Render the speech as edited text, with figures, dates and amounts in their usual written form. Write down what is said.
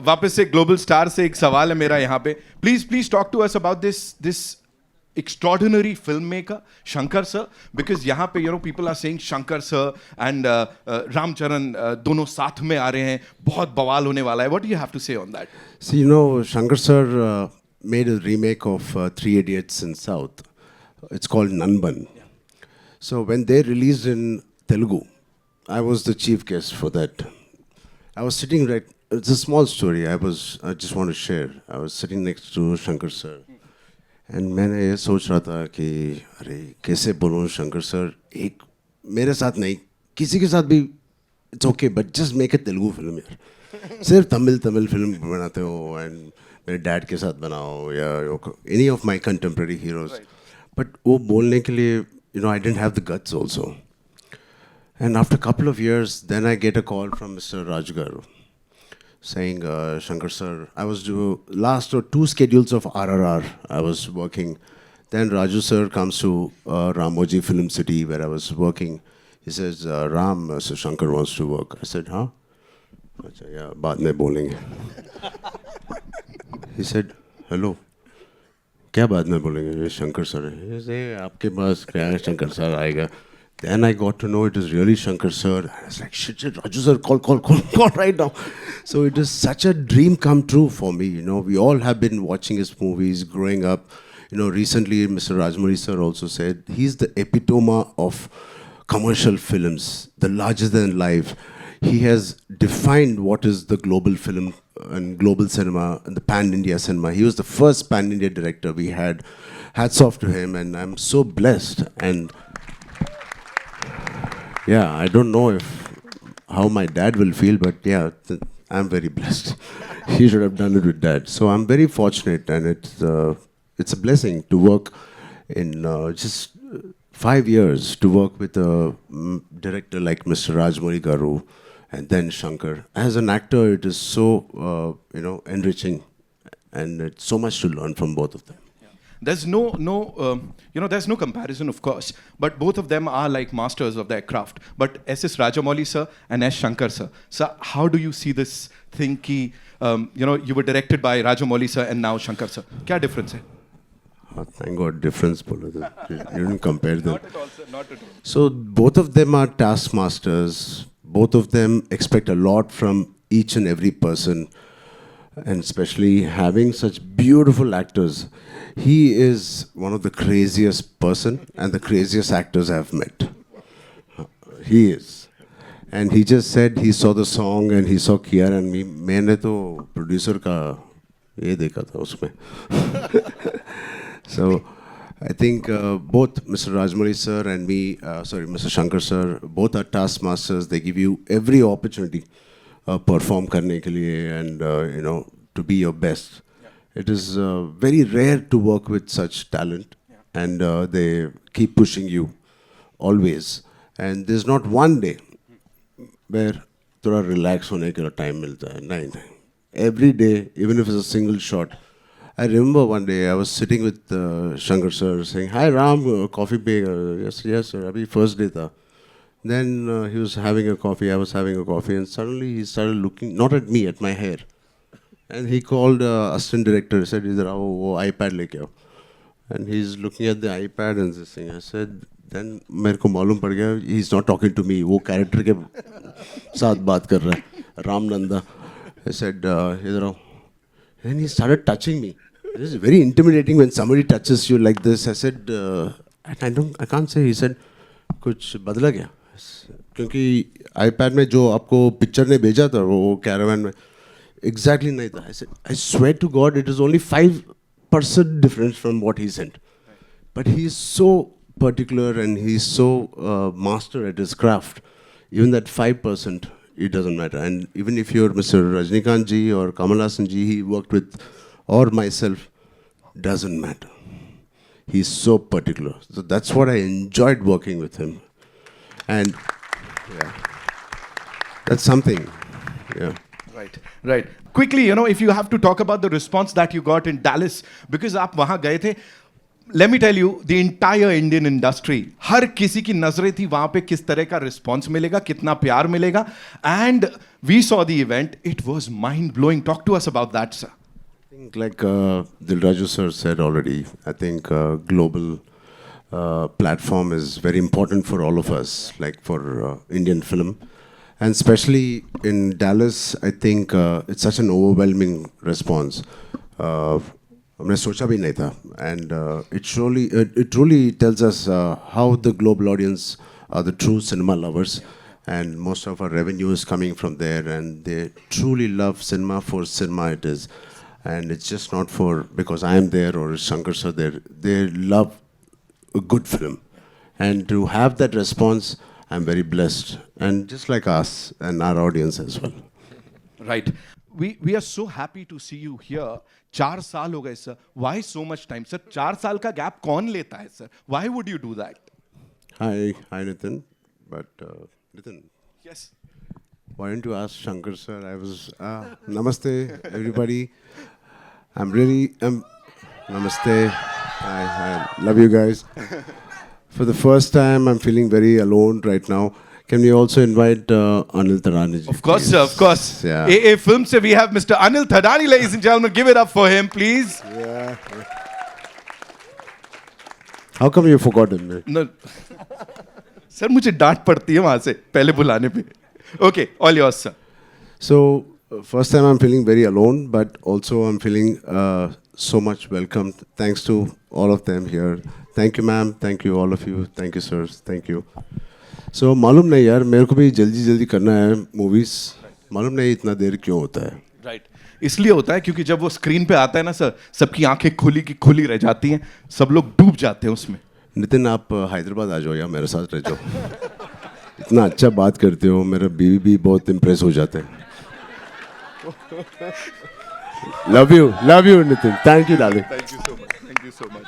वापस से global star से एक सवाल है मेरा यहाँ पे. Please talk to us about this extraordinary filmmaker Shankar sir, because यहाँ पे people are saying Shankar sir and Ram Charan दोनों साथ में आ रहे हैं, बहुत बवाल होने वाला है. What do you have to say on that? See, Shankar sir made a remake of Three Idiots in South. It's called Nanban. Yeah. So when they released in Telugu, I was the chief guest for that. I was sitting it's a small story I just want to share. I was sitting next to Shankar sir. And मैंने ये सोच रहा था कि अरे कैसे बोलूँ Shankar sir, एक मेरे साथ नहीं किसी के साथ भी it's okay, but just make a Telugu film यार. सिर्फ तमिल फिल्म बनाते हो एंड मेरे डैड के साथ बनाओ या any of my contemporary heroes. But वो बोलने के लिए I didn't have the guts also. And after couple of years then I get a call from mister Raju garu saying, Shankar sir, I was last 2 schedules of RRR I was working. Then Raju sir comes to Ramoji Film City where I was working. He says, Ram, so Shankar wants to work. I said, huh? Achha, yeah, baad mein bolenge. He said, hello. क्या बाद में बोलेंगे? Shankar sir है. He said, आपके पास क्या है? Shankar sir आएगा. Then I got to know it is really Shankar sir. I was like, shit, Raju sir, call right now. So it is such a dream come true for me. We all have been watching his movies growing up. Recently Mr. Rajmouli sir also said he's the epitome of commercial films, the larger than life. He has defined what is the global film and global cinema and the pan-India cinema. He was the first pan-India director we had. Hats off to him, and I'm so blessed. And yeah, I don't know how my dad will feel, but yeah, I'm very blessed. He should have done it with dad. So I'm very fortunate, and it's a blessing to work in just 5 years to work with a director like Mr. Rajmouli Garu and then Shankar. As an actor, it is so enriching, and it's so much to learn from both of them. There's there's no comparison, of course, but both of them are like masters of their craft. But S.S. Rajamouli sir and S. Shankar sir. So how do you see this thing ki, you were directed by Rajamouli sir and now Shankar sir? Kya difference hai? Thank God, difference. You didn't compare them. Not at all, sir. Not at all. So both of them are taskmasters. Both of them expect a lot from each and every person. And especially having such beautiful actors. He is one of the craziest person and the craziest actors I've met. He is. And he just said he saw the song and he saw Kiara and me. मैंने तो producer का ये देखा था उसमें. So I think both Mr. Rajmouli sir and me, Mr. Shankar sir, both are taskmasters. They give you every opportunity. Perform करने के लिए and to be your best. Yeah. It is very rare to work with such talent, yeah. And they keep pushing you always. And there's not one day where थोड़ा relax होने के लिए time मिलता है. नहीं. Every day, even if it's a single shot. I remember one day I was sitting with Shankar sir saying, "Hi Ram, coffee bag." Yes sir. Abhi first day tha. Then he was having a coffee, I was having a coffee, and suddenly he started looking, not at me, at my hair. And he called assistant director, he said, "Idhar aao, wo iPad leke aao." And he's looking at the iPad and this thing. I said, then मेरे को मालूम पड़ गया, he's not talking to me, वो character के साथ बात कर रहा है, Ram Nanda. I said, "Idhar aao." And he started touching me. This is very intimidating when somebody touches you like this. I said, I can't say. He said, कुछ बदला क्या? क्योंकि iPad में जो आपको पिक्चर ने भेजा था वो कैरावन में exactly नहीं था. I swear to God, it is only 5% difference from what he sent. But he is so particular and he is so master at his craft. Even that 5%, it doesn't matter. And even if you're Mr. Rajnikant ji or Kamal Haasan ji, he worked with, or myself, doesn't matter. He's so particular. So that's what I enjoyed working with him. And yeah, that's something. Yeah. Right. Quickly, if you have to talk about the response that you got in Dallas, because आप वहाँ गए थे, let me tell you, the entire Indian industry, हर किसी की नजरें थी वहां पे किस तरह का रिस्पॉन्स मिलेगा, कितना प्यार मिलेगा. And we saw the event. It was mind blowing. Talk to us about that, sir. I think like Dilraju sir said already, I think global platform is very important for all of us, like for Indian film. And especially in Dallas, I think it's such an overwhelming response. हमने सोचा भी नहीं था. And it truly tells us how the global audience are the true cinema lovers. And most of our revenue is coming from there, and they truly love cinema for cinema it is. And it's just not for because I am there or Shankar sir there. They love a good film. And to have that response, I'm very blessed. And just like us and our audience as well. Right. We are so happy to see you here. 4 साल हो गए sir. Why so much time, sir? 4 साल का gap कौन लेता है sir? Why would you do that? Hi Nitin. But Nitin, Yes. why didn't you ask Shankar sir? I was Namaste everybody. Namaste. I love you guys. For the first time, I'm feeling very alone right now. Can we also invite Anil Tadani? Of course, sir. Of course. Yeah. AA Film se we have Mr. Anil Thadani, ladies and gentlemen. Give it up for him, please. Yeah. How come you forgot him? No. Sir मुझे डांट पड़ती है वहां से पहले बुलाने पे. Okay, all yours, sir. So, first time I'm feeling very alone, but also I'm feeling so much welcomed. Thanks to all of them here. Thank you, ma'am. Thank you, all of you. Thank you, sirs. Thank you. So, मालूम नहीं यार मेरे को भी जल्दी जल्दी करना है मूवीज. मालूम नहीं इतना देर क्यों होता है. Right. इसलिए होता है क्योंकि जब वो स्क्रीन पे आता है ना सर, सबकी आंखें खुली की खुली रह जाती हैं, सब लोग डूब जाते हैं उसमें. नितिन आप हैदराबाद आ जाओ या मेरे साथ रह जाओ. इतना अच्छा बात करते हो, मेरा बीवी भी बहुत इम्प्रेस हो जाते हैं. Love you Nitin. Thank you darling. Thank you so much. Thank you so much.